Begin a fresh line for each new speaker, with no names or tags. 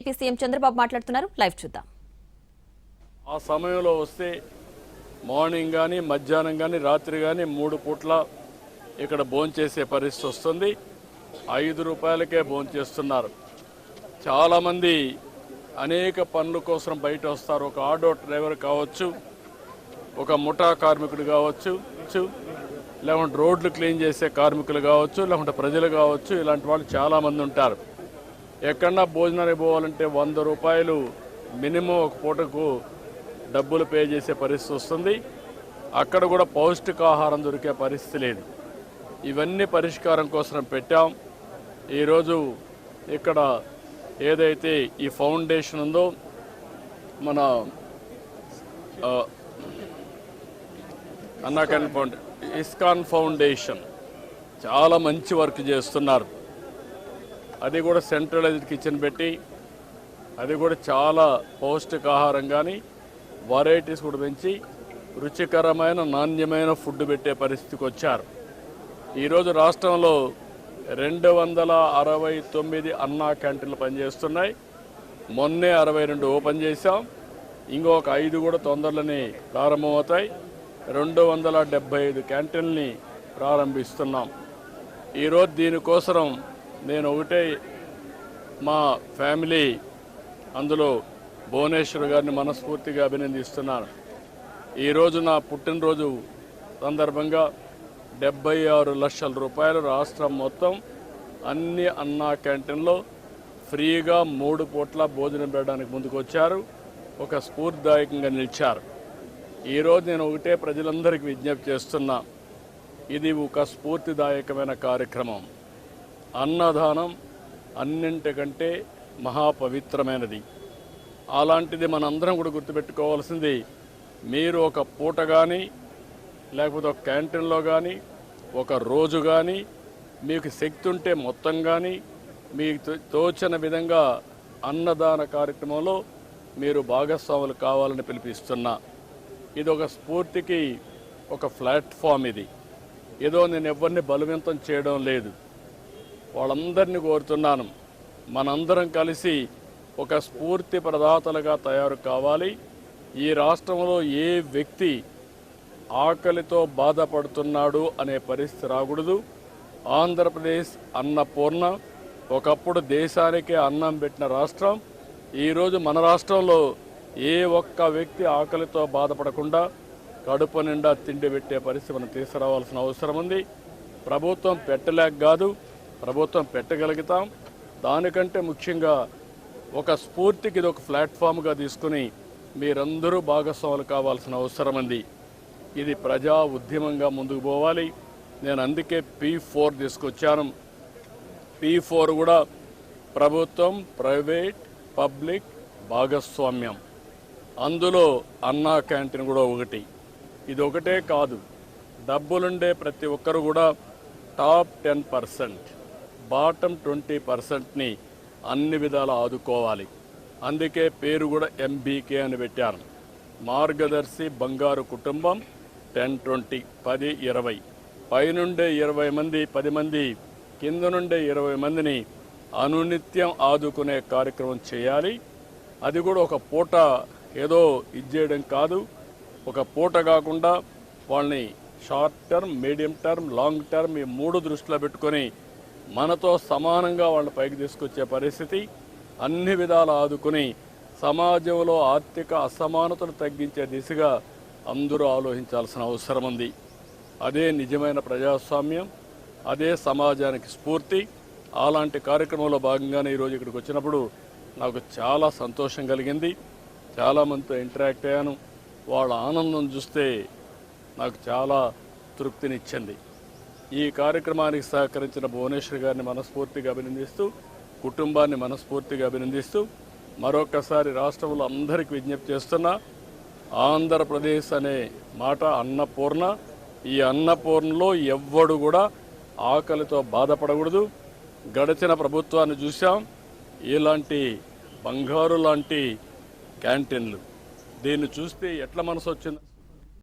AP CM Chandrababu మాట్లాడుతున్నారు. Live చూద్దాం.
ఆ సమయంలో వస్తే మార్నింగ్ కానీ మధ్యాహ్నం కానీ రాత్రి కానీ 3 పూట్ల ఇక్కడ భోంచేసే పరిస్థితి వస్తుంది. 5 రూపాయలకే భోంచేస్తున్నారు. చాలామంది అనేక పనుల కోసం బయట వస్తారు. ఒక ఆటో డ్రైవర్ కావచ్చు, ఒక ముఠా కార్మికుడు కావచ్చు, లేకుంటే రోడ్లు క్లీన్ చేసే కార్మికులు కావచ్చు, లేకుంటే ప్రజలు కావచ్చు, ఇలాంటి వాళ్ళు చాలామంది ఉంటారు. ఎక్కడన్నా భోజనానికి పోవాలంటే 100 రూపాయలు మినిమం ఒక పూటకు డబ్బులు పే చేసే పరిస్థితి వస్తుంది. అక్కడ కూడా పౌష్టికాహారం దొరికే పరిస్థితి లేదు. ఇవన్నీ పరిష్కారం కోసం పెట్టాం. ఈరోజు ఇక్కడ ఏదైతే ఈ ఫౌండేషన్ ఉందో, మన అన్నాకన్ ఇస్కాన్ ఫౌండేషన్ చాలా మంచి వర్క్ చేస్తున్నారు. అది కూడా సెంట్రలైజ్డ్ కిచెన్ పెట్టి అది కూడా చాలా పౌష్టికాహారం కానీ వెరైటీస్ కూడా పెంచి రుచికరమైన నాణ్యమైన ఫుడ్ పెట్టే పరిస్థితికి వచ్చారు. ఈరోజు రాష్ట్రంలో 269 అన్నా క్యాంటీన్లు పనిచేస్తున్నాయి. మొన్నే 62 ఓపెన్ చేశాం. ఇంకొక 5 కూడా తొందరలోనే ప్రారంభమవుతాయి. 275 క్యాంటీన్ని ప్రారంభిస్తున్నాం. ఈరోజు దీనికోసం నేను ఒకటే మా ఫ్యామిలీ అందులో భువనేశ్వర్ గారిని మనస్ఫూర్తిగా అభినందిస్తున్నాను. ఈరోజు నా పుట్టినరోజు సందర్భంగా 76 లక్షల రూపాయలు రాష్ట్రం మొత్తం అన్ని అన్నా క్యాంటీన్లో ఫ్రీగా 3 పూట్ల భోజనం పెట్టడానికి ముందుకు వచ్చారు. ఒక స్ఫూర్తిదాయకంగా నిలిచారు. ఈరోజు నేను ఒకటే ప్రజలందరికీ విజ్ఞప్తి చేస్తున్నా, ఇది ఒక స్ఫూర్తిదాయకమైన కార్యక్రమం. అన్నదానం అన్నింటికంటే మహాపవిత్రమైనది. అలాంటిది మనందరం కూడా గుర్తుపెట్టుకోవాల్సింది, మీరు ఒక పూట కానీ లేకపోతే ఒక క్యాంటీన్లో కానీ ఒక రోజు కానీ మీకు శక్తి ఉంటే మొత్తం కానీ మీకు తోచిన విధంగా అన్నదాన కార్యక్రమంలో మీరు భాగస్వాములు కావాలని పిలిపిస్తున్నా. ఇది ఒక స్ఫూర్తికి ఒక ప్లాట్ఫామ్. ఇది ఏదో నేను ఎవరిని బలవంతం చేయడం లేదు. వాళ్ళందరినీ కోరుతున్నాను, మనందరం కలిసి ఒక స్ఫూర్తి ప్రదాతలుగా తయారు కావాలి. ఈ రాష్ట్రంలో ఏ వ్యక్తి ఆకలితో బాధపడుతున్నాడు అనే పరిస్థితి రాకూడదు. ఆంధ్రప్రదేశ్ అన్నపూర్ణ, ఒకప్పుడు దేశానికే అన్నం పెట్టిన రాష్ట్రం. ఈరోజు మన రాష్ట్రంలో ఏ ఒక్క వ్యక్తి ఆకలితో బాధపడకుండా కడుపు నిండా తిండి పెట్టే పరిస్థితి మనం తీసుకురావాల్సిన అవసరం ఉంది. ప్రభుత్వం పెట్టలేక కాదు, ప్రభుత్వం పెట్టగలుగుతాం. దానికంటే ముఖ్యంగా ఒక స్ఫూర్తికి ఇది ఒక ప్లాట్ఫామ్గా తీసుకుని మీరందరూ భాగస్వాములు కావాల్సిన అవసరం ఉంది. ఇది ప్రజా ఉద్యమంగా ముందుకు పోవాలి. నేను అందుకే P4 తీసుకొచ్చాను. P4 కూడా ప్రభుత్వం, ప్రైవేట్, పబ్లిక్ భాగస్వామ్యం. అందులో అన్నా క్యాంటీన్ కూడా ఒకటి. ఇది ఒకటే కాదు, డబ్బులుండే ప్రతి ఒక్కరు కూడా టాప్ 10%, బాటమ్ 20%ని అన్ని విధాలు ఆదుకోవాలి. అందుకే పేరు కూడా MBK అని పెట్టాను. మార్గదర్శి బంగారు కుటుంబం 10-20, 10-20, పైనుండే 20 మంది, 10 మంది, కింద నుండే 20 మందిని అనునిత్యం ఆదుకునే కార్యక్రమం చేయాలి. అది కూడా ఒక పూట ఏదో ఇచ్చేయడం కాదు. ఒక పూట కాకుండా వాళ్ళని short term, medium term, long term ఈ 3 దృష్టిలో పెట్టుకొని మనతో సమానంగా వాళ్ళని పైకి తీసుకొచ్చే పరిస్థితి, అన్ని విధాలు ఆదుకుని సమాజంలో ఆర్థిక అసమానతలు తగ్గించే దిశగా అందరూ ఆలోచించాల్సిన అవసరం ఉంది. అదే నిజమైన ప్రజాస్వామ్యం, అదే సమాజానికి స్ఫూర్తి. అలాంటి కార్యక్రమంలో భాగంగానే ఈరోజు ఇక్కడికి వచ్చినప్పుడు నాకు చాలా సంతోషం కలిగింది. చాలామందితో ఇంటరాక్ట్ అయ్యాను. వాళ్ళ ఆనందం చూస్తే నాకు చాలా తృప్తినిచ్చింది. ఈ కార్యక్రమానికి సహకరించిన భువనేశ్వర్ గారిని మనస్ఫూర్తిగా అభినందిస్తూ, కుటుంబాన్ని మనస్ఫూర్తిగా అభినందిస్తూ మరొకసారి రాష్ట్రంలో అందరికీ విజ్ఞప్తి చేస్తున్నా, ఆంధ్రప్రదేశ్ అనే మాట అన్నపూర్ణ. ఈ అన్నపూర్ణలో ఎవ్వడు కూడా ఆకలితో బాధపడకూడదు. గడిచిన ప్రభుత్వాన్ని చూసాం, ఇలాంటి బంగారు లాంటి క్యాంటీన్లు. దీన్ని చూస్తే ఎట్లా మనసు వచ్చింది.